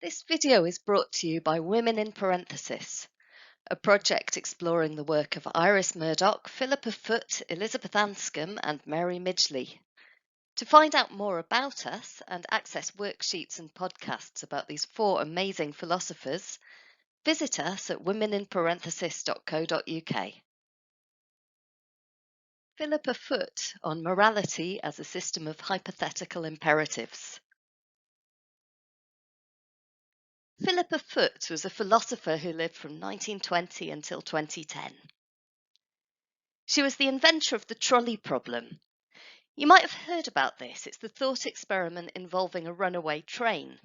This video is brought to you by Women in Parenthesis, a project exploring the work of Iris Murdoch, Philippa Foot, Elizabeth Anscombe and Mary Midgley. To find out more about us and access worksheets and podcasts about these four amazing philosophers, visit us at womeninparenthesis.co.uk. Philippa Foot on morality as a system of hypothetical imperatives. Philippa Foot was a philosopher who lived from 1920 until 2010. She was the inventor of the trolley problem. You might have heard about this. It's the thought experiment involving a runaway train.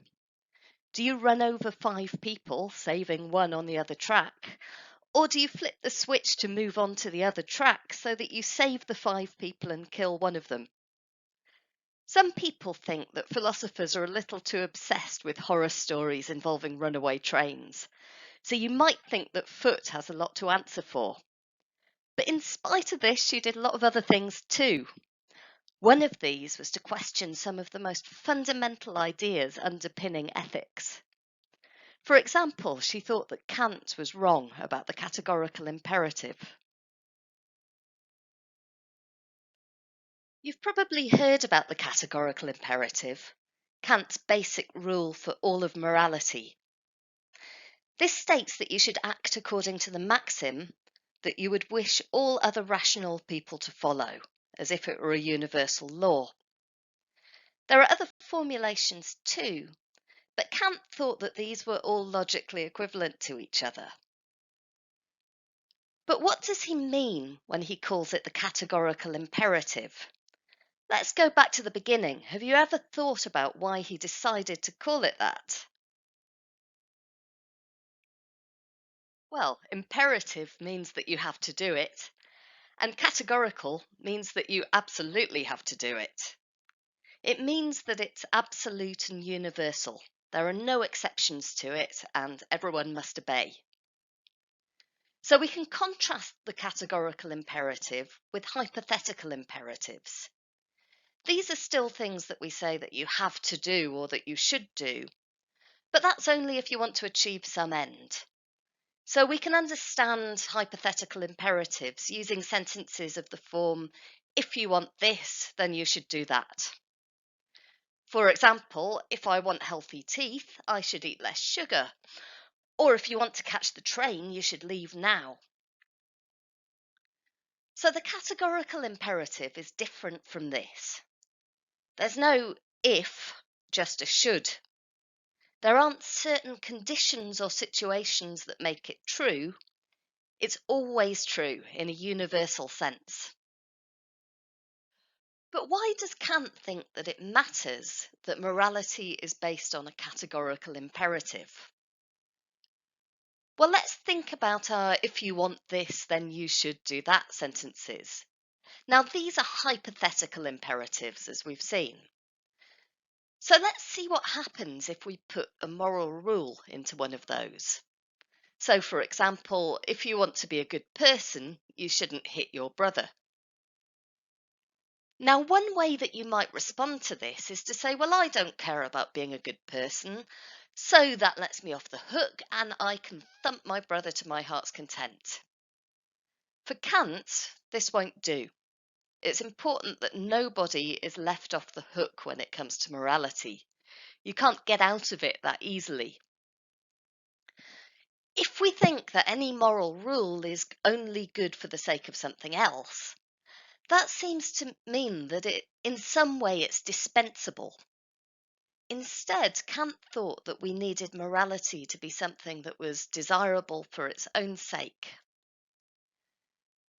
Do you run over 5 people, saving one on the other track? Or do you flip the switch to move on to the other track so that you save the 5 people and kill one of them? Some people think that philosophers are a little too obsessed with horror stories involving runaway trains. So you might think that Foot has a lot to answer for. But in spite of this, she did a lot of other things too. One of these was to question some of the most fundamental ideas underpinning ethics. For example, she thought that Kant was wrong about the categorical imperative. You've probably heard about the categorical imperative, Kant's basic rule for all of morality. This states that you should act according to the maxim that you would wish all other rational people to follow, as if it were a universal law. There are other formulations too, but Kant thought that these were all logically equivalent to each other. But what does he mean when he calls it the categorical imperative? Let's go back to the beginning. Have you ever thought about why he decided to call it that? Well, imperative means that you have to do it, and categorical means that you absolutely have to do it. It means that it's absolute and universal. There are no exceptions to it, and everyone must obey. So we can contrast the categorical imperative with hypothetical imperatives. These are still things that we say that you have to do or that you should do, but that's only if you want to achieve some end. So we can understand hypothetical imperatives using sentences of the form, if you want this, then you should do that. For example, if I want healthy teeth, I should eat less sugar. Or if you want to catch the train, you should leave now. So the categorical imperative is different from this. There's no if, just a should. There aren't certain conditions or situations that make it true. It's always true in a universal sense. But why does Kant think that it matters that morality is based on a categorical imperative? Well, let's think about our if you want this, then you should do that sentences. Now, these are hypothetical imperatives, as we've seen. So let's see what happens if we put a moral rule into one of those. So, for example, if you want to be a good person, you shouldn't hit your brother. Now, one way that you might respond to this is to say, well, I don't care about being a good person, so that lets me off the hook and I can thump my brother to my heart's content. For Kant, this won't do. It's important that nobody is left off the hook when it comes to morality. You can't get out of it that easily. If we think that any moral rule is only good for the sake of something else, that seems to mean that in some way it's dispensable. Instead, Kant thought that we needed morality to be something that was desirable for its own sake.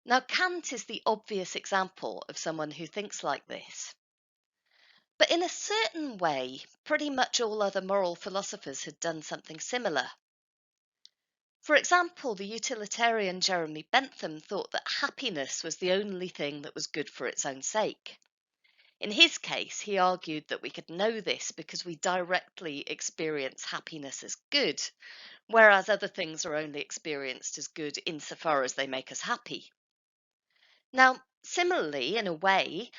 Now, Kant is the obvious example of someone who thinks like this. But in a certain way, pretty much all other moral philosophers had done something similar. For example, the utilitarian Jeremy Bentham thought that happiness was the only thing that was good for its own sake. In his case, he argued that we could know this because we directly experience happiness as good, whereas other things are only experienced as good insofar as they make us happy. Now, similarly, in a way,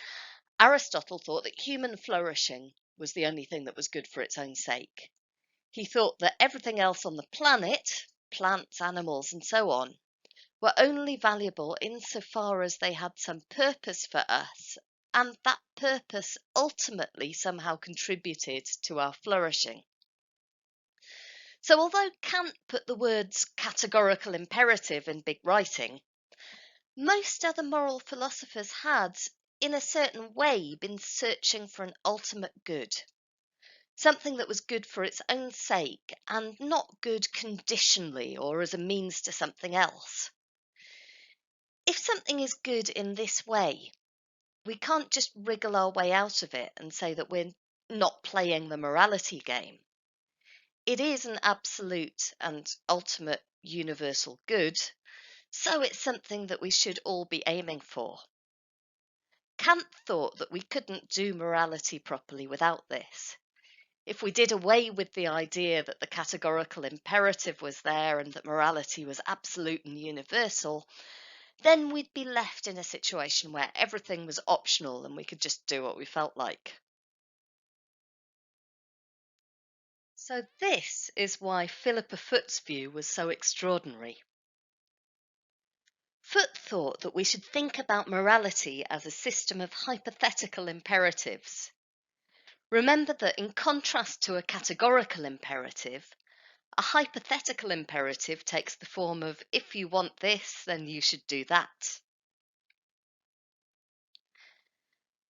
Aristotle thought that human flourishing was the only thing that was good for its own sake. He thought that everything else on the planet, plants, animals, and so on, were only valuable insofar as they had some purpose for us, and that purpose ultimately somehow contributed to our flourishing. So although Kant put the words categorical imperative in big writing, most other moral philosophers had, in a certain way, been searching for an ultimate good, something that was good for its own sake and not good conditionally or as a means to something else. If something is good in this way, we can't just wriggle our way out of it and say that we're not playing the morality game. It is an absolute and ultimate universal good, so it's something that we should all be aiming for. Kant thought that we couldn't do morality properly without this. If we did away with the idea that the categorical imperative was there and that morality was absolute and universal, then we'd be left in a situation where everything was optional and we could just do what we felt like. So this is why Philippa Foot's view was so extraordinary. Foot thought that we should think about morality as a system of hypothetical imperatives. Remember that in contrast to a categorical imperative, a hypothetical imperative takes the form of if you want this, then you should do that.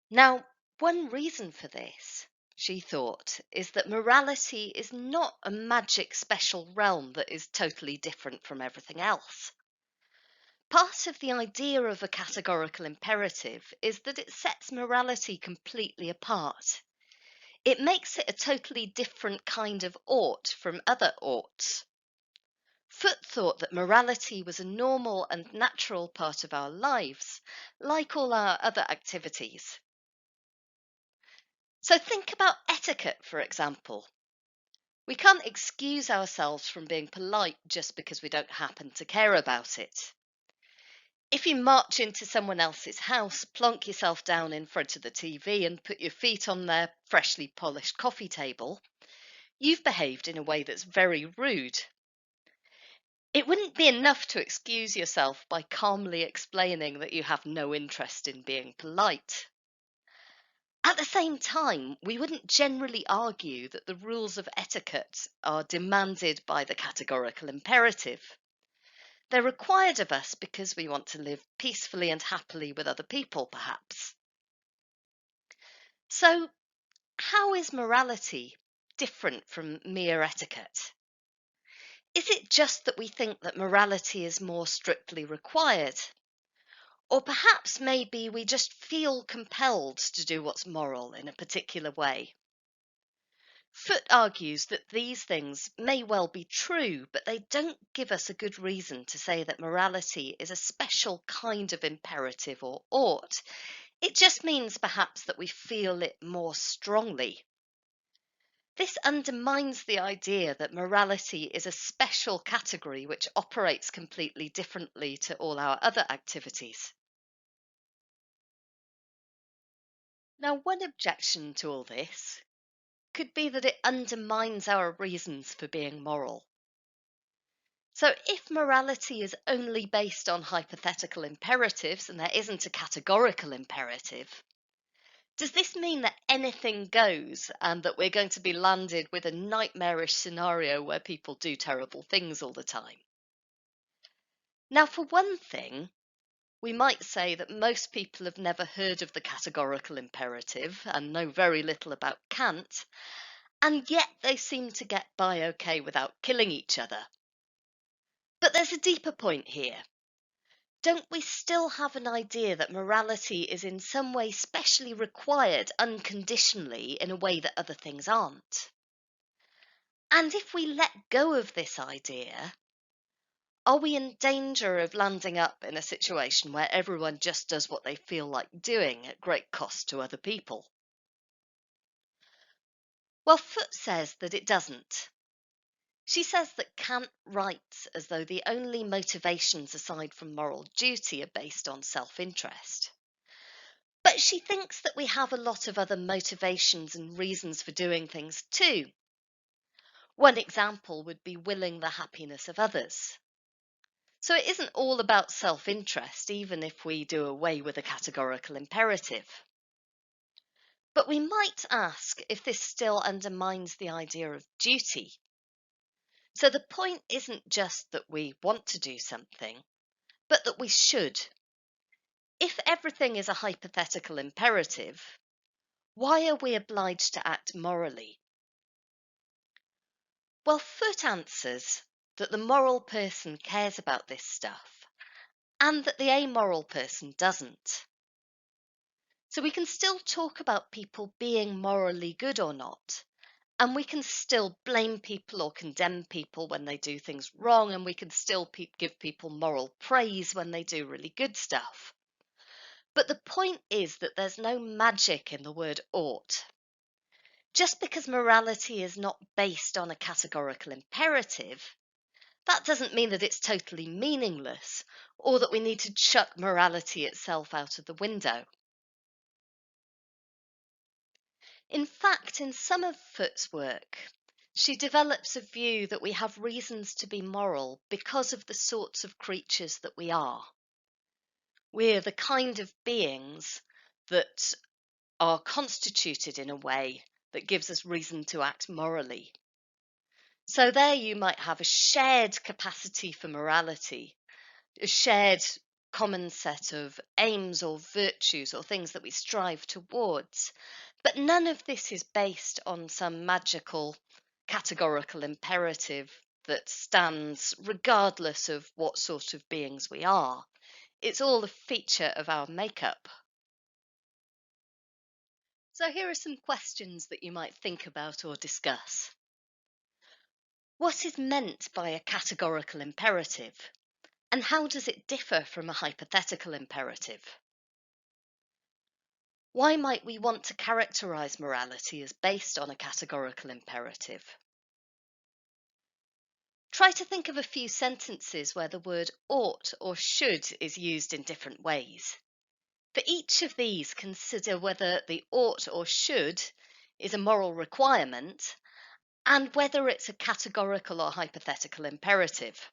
Now, one reason for this, she thought, is that morality is not a magic special realm that is totally different from everything else. Part of the idea of a categorical imperative is that it sets morality completely apart. It makes it a totally different kind of ought from other oughts. Foot thought that morality was a normal and natural part of our lives, like all our other activities. So think about etiquette, for example. We can't excuse ourselves from being polite just because we don't happen to care about it. If you march into someone else's house, plonk yourself down in front of the TV and put your feet on their freshly polished coffee table, you've behaved in a way that's very rude. It wouldn't be enough to excuse yourself by calmly explaining that you have no interest in being polite. At the same time, we wouldn't generally argue that the rules of etiquette are demanded by the categorical imperative. They're required of us because we want to live peacefully and happily with other people, perhaps. So, how is morality different from mere etiquette? Is it just that we think that morality is more strictly required? Or perhaps maybe we just feel compelled to do what's moral in a particular way? Foot argues that these things may well be true, but they don't give us a good reason to say that morality is a special kind of imperative or ought. It just means perhaps that we feel it more strongly. This undermines the idea that morality is a special category which operates completely differently to all our other activities. Now, one objection to all this could be that it undermines our reasons for being moral. So, if morality is only based on hypothetical imperatives and there isn't a categorical imperative, does this mean that anything goes and that we're going to be landed with a nightmarish scenario where people do terrible things all the time? Now, for one thing, we might say that most people have never heard of the categorical imperative and know very little about Kant, and yet they seem to get by okay without killing each other. But there's a deeper point here. Don't we still have an idea that morality is in some way specially required unconditionally in a way that other things aren't? And if we let go of this idea, are we in danger of landing up in a situation where everyone just does what they feel like doing at great cost to other people? Well, Foot says that it doesn't. She says that Kant writes as though the only motivations aside from moral duty are based on self-interest. But she thinks that we have a lot of other motivations and reasons for doing things too. One example would be willing the happiness of others. So it isn't all about self-interest, even if we do away with a categorical imperative. But we might ask if this still undermines the idea of duty. So the point isn't just that we want to do something, but that we should. If everything is a hypothetical imperative, why are we obliged to act morally? Well, Foot answers that the moral person cares about this stuff and that the amoral person doesn't. So we can still talk about people being morally good or not, and we can still blame people or condemn people when they do things wrong, and we can still give people moral praise when they do really good stuff. But the point is that there's no magic in the word ought. Just because morality is not based on a categorical imperative, that doesn't mean that it's totally meaningless or that we need to chuck morality itself out of the window. In fact, in some of Foot's work, she develops a view that we have reasons to be moral because of the sorts of creatures that we are. We're the kind of beings that are constituted in a way that gives us reason to act morally. So there you might have a shared capacity for morality, a shared common set of aims or virtues or things that we strive towards. But none of this is based on some magical categorical imperative that stands regardless of what sort of beings we are. It's all a feature of our makeup. So here are some questions that you might think about or discuss. What is meant by a categorical imperative? And how does it differ from a hypothetical imperative? Why might we want to characterize morality as based on a categorical imperative? Try to think of a few sentences where the word ought or should is used in different ways. For each of these, consider whether the ought or should is a moral requirement and whether it's a categorical or hypothetical imperative.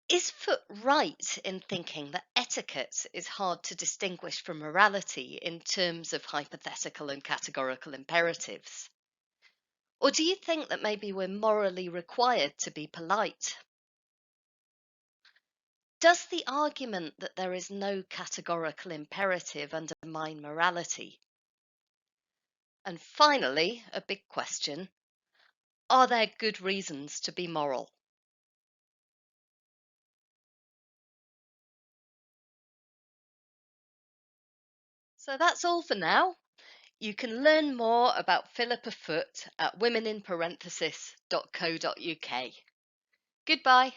Is Foot right in thinking that etiquette is hard to distinguish from morality in terms of hypothetical and categorical imperatives? Or do you think that maybe we're morally required to be polite? Does the argument that there is no categorical imperative undermine morality? And finally, a big question, are there good reasons to be moral? So that's all for now. You can learn more about Philippa Foot at womeninparenthesis.co.uk. Goodbye.